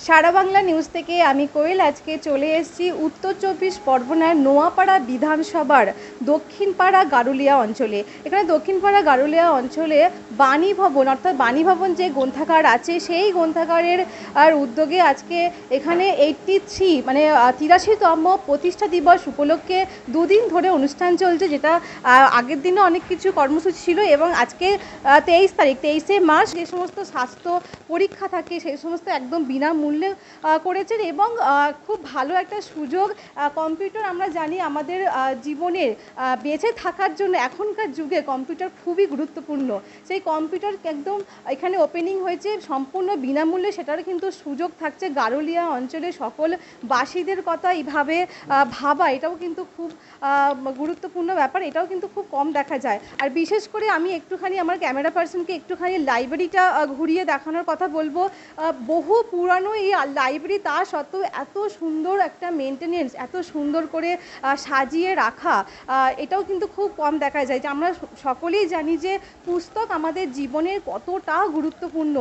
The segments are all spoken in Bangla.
সারা বাংলা নিউজ থেকে আমি কোয়েল আজকে চলে এসেছি উত্তর চব্বিশ পরগনার নোয়াপাড়া বিধানসভার দক্ষিণপাড়া গারুলিয়া অঞ্চলে। এখানে দক্ষিণপাড়া গারুলিয়া অঞ্চলে বাণী ভবন অর্থাৎ বাণী ভবন যে গ্রন্থাগার আছে সেই গ্রন্থাগারের উদ্যোগে আজকে এখানে 83 মানে 83তম প্রতিষ্ঠা দিবস উপলক্ষে দুদিন ধরে অনুষ্ঠান চলছে, যেটা আগের দিনে অনেক কিছু কর্মসূচি ছিল এবং আজকে 23 মার্চ যে সমস্ত স্বাস্থ্য পরীক্ষা থাকে সেই সমস্ত একদম বিনামূল্যে করেছেন এবং খুব ভালো একটা সুযোগ। কম্পিউটার আমরা জানি আমাদের জীবনের বেঁচে থাকার জন্য এখনকার যুগে কম্পিউটার খুবই গুরুত্বপূর্ণ। সেই কম্পিউটার একদম এখানে ওপেনিং হয়েছে সম্পূর্ণ বিনামূল্যে, সেটার কিন্তু সুযোগ থাকছে। গারুলিয়া অঞ্চলে সকল বাসীদের কথা এইভাবে ভাবা এটাও কিন্তু খুব গুরুত্বপূর্ণ ব্যাপার, এটাও কিন্তু খুব কম দেখা যায়। আর বিশেষ করে আমি একটুখানি আমার ক্যামেরা পার্সনকে একটুখানি লাইব্রেরিটা ঘুরিয়ে দেখানোর কথা বলবো। বহু পুরানো এই লাইব্রেরি, তা সত্ত্বেও এত সুন্দর একটা মেনটেনেন্স, এত সুন্দর করে সাজিয়ে রাখা, এটাও কিন্তু খুব কম দেখা যায়। যে আমরা সকলেই জানি যে পুস্তক আমাদের জীবনের কতটা গুরুত্বপূর্ণ।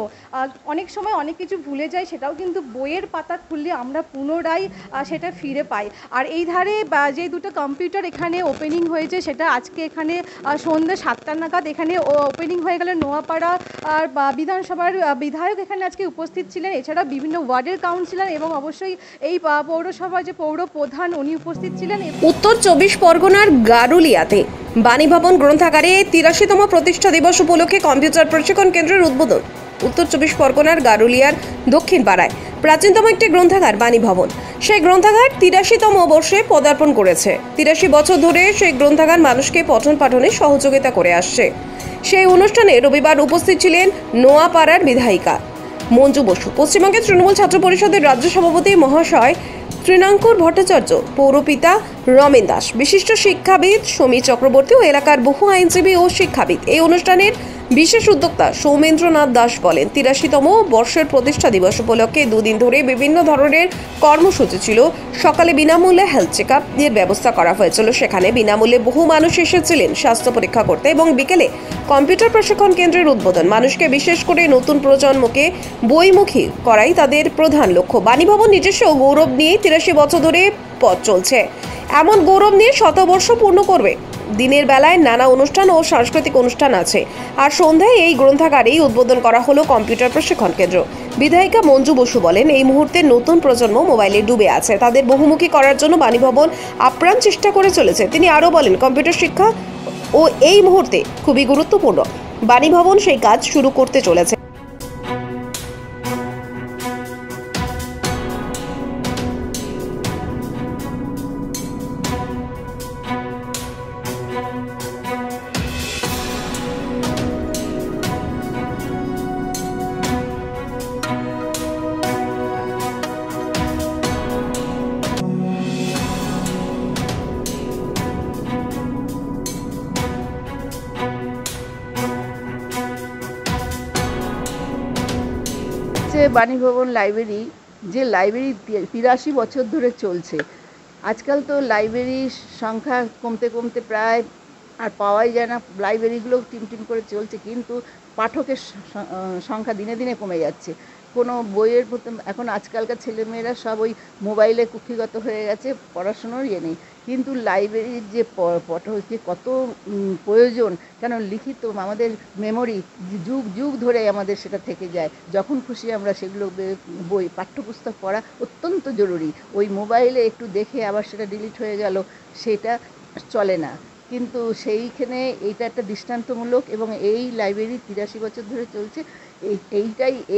অনেক সময় অনেক কিছু ভুলে যাই, সেটাও কিন্তু বইয়ের পাতা খুললে আমরা পুনরায় সেটা ফিরে পাই। আর এই ধারে যে দুটো কম্পিউটার এখানে ওপেনিং হয়েছে সেটা আজকে এখানে সন্ধ্যে 7টা নাগাদ এখানে ওপেনিং হয়ে গেলে নোয়াপাড়া আর বিধানসভার বিধায়ক এখানে আজকে উপস্থিত ছিলেন, এছাড়া বিভিন্ন ওয়ার্ডের কাউন্সিলর এবং অবশ্যই এই পৌরসভার যে পৌর প্রধান উনি উপস্থিত ছিলেন। উত্তর চব্বিশ পরগনার গারুলিয়াতে বাণী ভবন গ্রন্থাগারে 83তম প্রতিষ্ঠা দিবস উপলক্ষে কম্পিউটার প্রশিক্ষণ কেন্দ্রের উদ্বোধন। উত্তর চব্বিশ পরগনার গারুলিয়ার দক্ষিণ পাড়ায় প্রাচীনতম একটি গ্রন্থাগার বাণী ভবন। সেই গ্রন্থাগার 83তম বর্ষে পদার্পণ করেছে। 83 বছর ধরে সেই গ্রন্থাগার মানুষকে পঠন পাঠনে সহযোগিতা করে আসছে। সেই অনুষ্ঠানে রবিবার উপস্থিত ছিলেন নোয়াপাড়ার বিধায়িকা মঞ্জু বসু, পশ্চিমবঙ্গের তৃণমূল ছাত্র পরিষদের রাজ্য সভাপতি মহাশয় তৃণাঙ্কুর ভট্টাচার্য, পৌরপিতা রমেন দাস, বিশিষ্ট শিক্ষাবিদ সমীর চক্রবর্তী ও এলাকার বহু আইনজীবী ও শিক্ষাবিদ। এই অনুষ্ঠানের বিশেষ উদ্যোক্তা সৌমেন্দ্রনাথ দাস বলেন, 83তম বর্ষের প্রতিষ্ঠা দিবস উপলক্ষে দুদিন ধরে বিভিন্ন ধরনের কর্মসূচি ছিল। সকালে বিনামূল্যে হেলথ চেক আপ এর ব্যবস্থা করা হয়েছিল, সেখানে বিনামূল্যে বহু মানুষ এসেছিলেন স্বাস্থ্য পরীক্ষা করতে এবং বিকেলে কম্পিউটার প্রশিক্ষণ কেন্দ্রের উদ্বোধন। মানুষকে বিশেষ করে নতুন প্রজন্মকে বইমুখী করাই তাদের প্রধান লক্ষ্য। বাণী ভবন নিজস্ব গৌরব নিয়ে 83 বছর ধরে পথ চলছে। এমন গৌরব নিয়ে শতবর্ষ পূর্ণ করবে। দিনের বেলায় নানা অনুষ্ঠান ও সাংস্কৃতিক অনুষ্ঠান আছে, আর সন্ধ্যায় এই গ্রন্থাগারেই উদ্বোধন করা হলো কম্পিউটার প্রশিক্ষণ কেন্দ্র। বিধায়িকা মঞ্জু বসু বলেন, এই মুহূর্তে নতুন প্রজন্ম মোবাইলে ডুবে আছে, তাদের বহুমুখী করার জন্য বাণী ভবন আপ্রাণ চেষ্টা করে চলেছে। তিনি আরও বলেন, কম্পিউটার শিক্ষা ও এই মুহূর্তে খুবই গুরুত্বপূর্ণ। বাণী ভবন সেই কাজ শুরু করতে চলেছে। বাণী ভবন লাইব্রেরি, যে লাইব্রেরি 83 বছর ধরে চলছে। আজকাল তো লাইব্রেরির সংখ্যা কমতে কমতে প্রায় আর পাওয়াই যায় না, লাইব্রেরিগুলো টিম করে চলছে, কিন্তু পাঠকের সংখ্যা দিনে দিনে কমে যাচ্ছে। কোনো বইয়ের প্রতি এখন আজকালকার ছেলেমেয়েরা সব ওই মোবাইলে কুক্ষিগত হয়ে গেছে, পড়াশুনোর নেই। কিন্তু লাইব্রেরির যে পঠককে কত প্রয়োজন, কেন লিখিত আমাদের মেমোরি যুগ যুগ ধরে আমাদের সেটা থেকে যায়, যখন খুশি আমরা সেগুলো বই পাঠ্যপুস্তক পড়া অত্যন্ত জরুরি। ওই মোবাইলে একটু দেখে আবার সেটা ডিলিট হয়ে গেল, সেটা চলে না। কিন্তু সেইখানে এইটা একটা দৃষ্টান্তমূলক এবং এই লাইব্রেরি 83 বছর ধরে চলছে।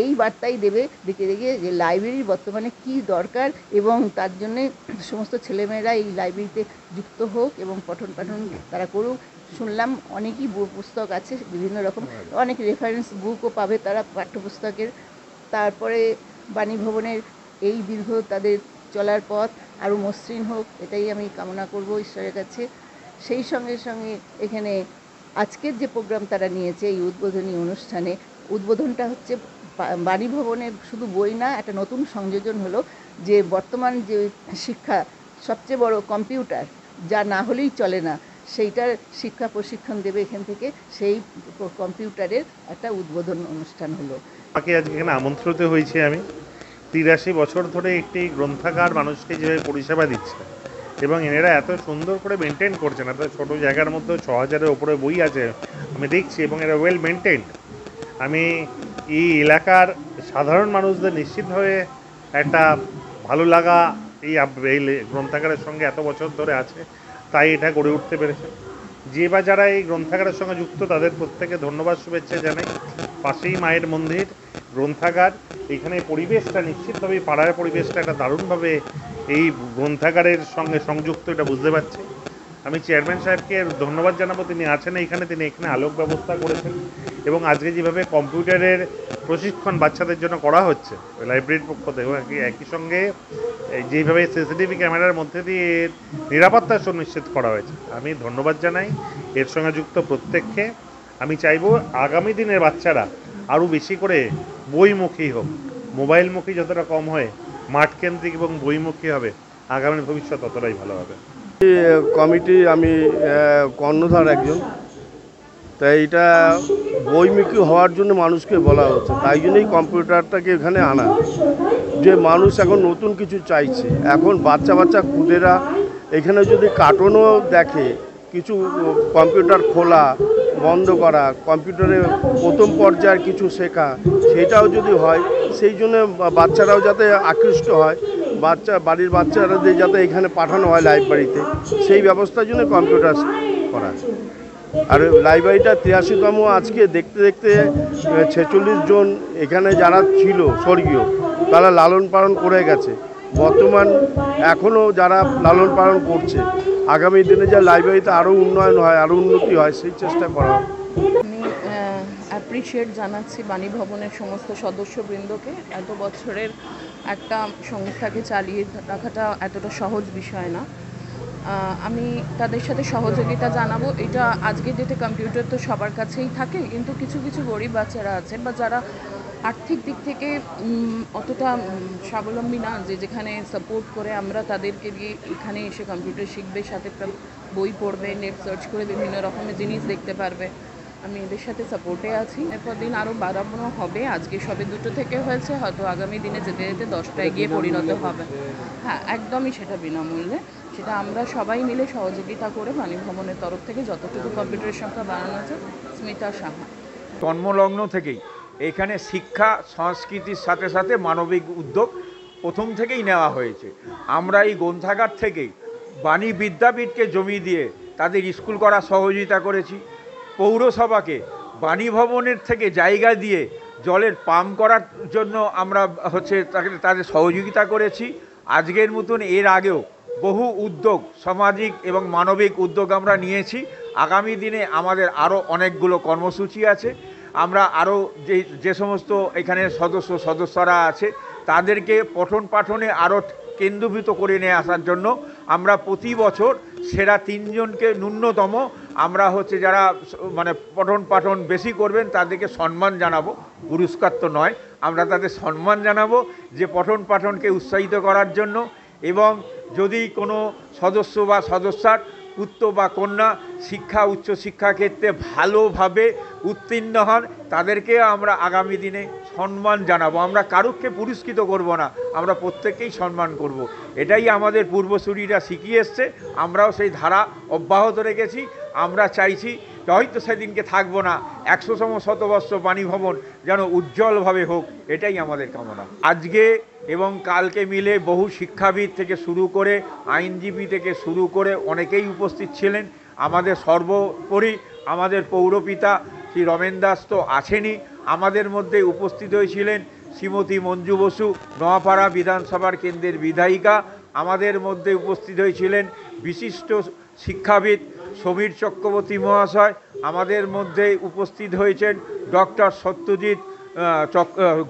এই বার্তাই দেবে দেখে যে লাইব্রেরির বর্তমানে কি দরকার এবং তার জন্যে সমস্ত ছেলেমেয়েরা এই লাইব্রেরিতে যুক্ত হোক এবং পঠন পাঠন তারা করুক। শুনলাম অনেকই পুস্তক আছে বিভিন্ন রকম, অনেক রেফারেন্স বুকও পাবে তারা পাঠ্যপুস্তকের। তারপরে বাণী ভবনের এই দীর্ঘ তাদের চলার পথ আরও মসৃণ হোক, এটাই আমি কামনা করব ঈশ্বরের কাছে। সেই সঙ্গে সঙ্গে এখানে আজকের যে প্রোগ্রাম তারা নিয়েছে এই উদ্বোধনী অনুষ্ঠানে, উদ্বোধনটা হচ্ছে বাণী ভবনের শুধু বই না, একটা নতুন সংযোজন হলো যে বর্তমান যে শিক্ষা সবচেয়ে বড় কম্পিউটার, যা না হলেই চলে না, সেইটার শিক্ষা প্রশিক্ষণ দেবে এখান থেকে। সেই কম্পিউটারের একটা উদ্বোধন অনুষ্ঠান হলো। আজকে এখানে আমন্ত্রিত হয়েছে আমি 83 বছর ধরে একটি গ্রন্থাগার মানুষকে যেভাবে পরিষেবা দিচ্ছে এবং এনারা এত সুন্দর করে মেনটেন করছেন, এত ছোটো জায়গার মধ্যে 6000-এর ওপরে বই আছে আমি দেখছি, এবং এরা ওয়েল মেনটেন্ড। আমি এই এলাকার সাধারণ মানুষদের নিশ্চিতভাবে একটা ভালো লাগা এই গ্রন্থাগারের সঙ্গে এত বছর ধরে আছে, তাই এটা গড়ে উঠতে পেরেছে। যে বা যারা এই গ্রন্থাগারের সঙ্গে যুক্ত তাদের প্রত্যেকে ধন্যবাদ, শুভেচ্ছা জানাই। পাশেই মায়ের মন্দির, গ্রন্থাগার, এখানে পরিবেশটা নিশ্চিতভাবেই পাড়ার পরিবেশটা একটা দারুণভাবে এই গ্রন্থাগারের সঙ্গে সংযুক্ত, এটা বুঝতে পারছি। আমি চেয়ারম্যান সাহেবকে ধন্যবাদ জানাবো, তিনি আছেন এইখানে, তিনি এখানে আলোক ব্যবস্থা করেছেন এবং আজকে যেভাবে কম্পিউটারের প্রশিক্ষণ বাচ্চাদের জন্য করা হচ্ছে লাইব্রেরির পক্ষ থেকে, একই সঙ্গে যেইভাবে সিসিটিভি ক্যামেরার মধ্যে দিয়ে নিরাপত্তা সুনিশ্চিত করা হয়েছে, আমি ধন্যবাদ জানাই এর সঙ্গে যুক্ত প্রত্যেককে। আমি চাইবো আগামী দিনের বাচ্চারা আরও বেশি করে বইমুখী হোক, মোবাইলমুখী যতটা কম হয় মাঠকেন্দ্রিক এবং বইমুখী হবে, আগামী ভবিষ্যৎ ততটাই ভালো হবে। কমিটি আমি কর্ণধার একজন, তাই এটা বইমুখী হওয়ার জন্য মানুষকে বলা হচ্ছে, তাই জন্যই কম্পিউটারটাকে এখানে আনা, যে মানুষ এখন নতুন কিছু চাইছে। এখন বাচ্চা বাচ্চা খুদেরা এখানে যদি কার্টুনও দেখে, কিছু কম্পিউটার খোলা বন্ধ করা, কম্পিউটারে প্রথম পর্যায়ের কিছু শেখা, সেটাও যদি হয়, সেই জন্য বাচ্চারাও যাতে আকৃষ্ট হয়, বাড়ির বাচ্চারাদের যাতে এখানে পাঠানো হয় লাইব্রেরিতে, সেই ব্যবস্থার জন্য কম্পিউটার করা। আর লাইব্রেরিটা 83তম আজকে দেখতে দেখতে 46 জন এখানে যারা ছিল স্বর্গীয়, তারা লালন পালন করে গেছে। বর্তমান এখনও যারা লালন পালন করছে, আগামী দিনে যা লাইব্রেরিতে আরও উন্নয়ন হয়, আরও উন্নতি হয়, সেই চেষ্টা করা হবে। আমি অ্যাপ্রিসিয়েট জানাচ্ছি বাণী ভবনের সমস্ত সদস্যবৃন্দকে। এত বছরের একটা সংস্থাকে চালিয়ে রাখাটা এতটা সহজ বিষয় না। আমি তাদের সাথে সহযোগিতা জানাবো। এটা আজকের ডেটে কম্পিউটার তো সবার কাছেই থাকে, কিন্তু কিছু কিছু গরিব বাচ্চারা আছে বা যারা আর্থিক দিক থেকে অতটা স্বাবলম্বী না, যেখানে সাপোর্ট করে আমরা তাদেরকে দিয়ে এখানে এসে কম্পিউটার শিখবে, সাথে বই পড়বে, নেট সার্চ করে বিভিন্ন রকমের জিনিস দেখতে পারবে। আমি এদের সাথে সাপোর্টে আছি। এরপর দিন আরও বাড়ানো হবে। আজকে সবে 2টো থেকে হয়েছে, হয়তো আগামী দিনে যেতে যেতে 10টায় গিয়ে পরিণত হবে। হ্যাঁ, একদমই সেটা বিনামূল্যে। সেটা আমরা সবাই মিলে সহযোগিতা করে বাণী ভবনের তরফ থেকে যতটুকু কম্পিউটারের সংখ্যা বাড়ানো আছে। স্মিতা সাহা। জন্মলগ্ন থেকেই এখানে শিক্ষা সংস্কৃতির সাথে সাথে মানবিক উদ্যোগ প্রথম থেকেই নেওয়া হয়েছে। আমরা এই গ্রন্থাগার থেকেই বাণী বিদ্যাপীঠকে জমি দিয়ে তাদের স্কুল করার সহযোগিতা করেছি। পৌরসভাকে বাণী ভবনের থেকে জায়গা দিয়ে জলের পাম্প করার জন্য আমরা তাদের সহযোগিতা করেছি। আজকের মতন এর আগেও বহু উদ্যোগ, সামাজিক এবং মানবিক উদ্যোগ আমরা নিয়েছি। আগামী দিনে আমাদের আরও অনেকগুলো কর্মসূচি আছে। আমরা আরও যে সমস্ত এখানে সদস্যরা আছে তাদেরকে পঠন পাঠনে আরও কেন্দ্রীভূত করে নিয়ে আসার জন্য আমরা প্রতি বছর সেরা 3 জনকে ন্যূনতম আমরা যারা মানে পঠন পাঠন বেশি করবেন তাদেরকে সম্মান জানাবো, পুরস্কার তো নয়, আমরা তাদের সম্মান জানাবো যে পঠন পাঠনকে উৎসাহিত করার জন্য। এবং যদি কোনো সদস্য বা সদস্যার পুত্র বা কন্যা উচ্চশিক্ষা ক্ষেত্রে ভালোভাবে উত্তীর্ণ হন, তাদেরকে আমরা আগামী দিনে সম্মান জানাবো। আমরা কারুকে পুরস্কৃত করব না, আমরা প্রত্যেককেই সম্মান করব। এটাই আমাদের পূর্বসূরীরা শিখিয়ে এসছে, আমরাও সেই ধারা অব্যাহত রেখেছি। আমরা চাইছি হয়তো সেদিনকে থাকবো না, 100তম শতবর্ষ বাণী ভবন যেন উজ্জ্বলভাবে হোক, এটাই আমাদের কামনা। আজকে এবং কালকে মিলে বহু শিক্ষাবিদ থেকে শুরু করে আইনজীবী থেকে শুরু করে অনেকেই উপস্থিত ছিলেন। আমাদের সর্বোপরি আমাদের পৌরপিতা শ্রী রমেন দাস তো আছেনই, আমাদের মধ্যে উপস্থিত হয়েছিলেন শ্রীমতী মঞ্জু বসু, নোয়াপাড়া বিধানসভার কেন্দ্রের বিধায়িকা। আমাদের মধ্যে উপস্থিত হয়েছিলেন বিশিষ্ট শিক্ষাবিদ সমীর চক্রবর্তী মহাশয়। আমাদের মধ্যে উপস্থিত হয়েছেন ডক্টর সত্যজিৎ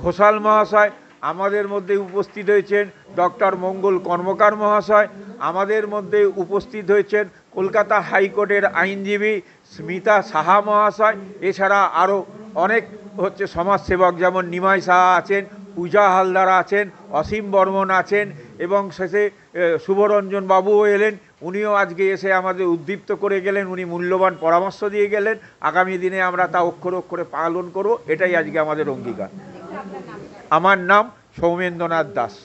ঘোষাল মহাশয়। আমাদের মধ্যে উপস্থিত হয়েছেন ডক্টর মঙ্গল কর্মকার মহাশয়। আমাদের মধ্যে উপস্থিত হয়েছেন কলকাতা হাইকোর্টের আইনজীবী স্মিতা সাহা মহাশয়। এছাড়া আরও অনেক সমাজসেবক, যেমন নিমাই সাহা আছেন, পূজা হালদার আছেন, অসীম বর্মন আছেন, এবং শেষে শুভরঞ্জন বাবুও এলেন। উনিও আজকে এসে আমাদের উদ্দীপ্ত করে গেলেন, উনি মূল্যবান পরামর্শ দিয়ে গেলেন। আগামী দিনে আমরা তা অক্ষরে অক্ষরে পালন করব, এটাই আজকে আমাদের অঙ্গীকার। আমার নাম সৌমেন্দ্রনাথ দাস।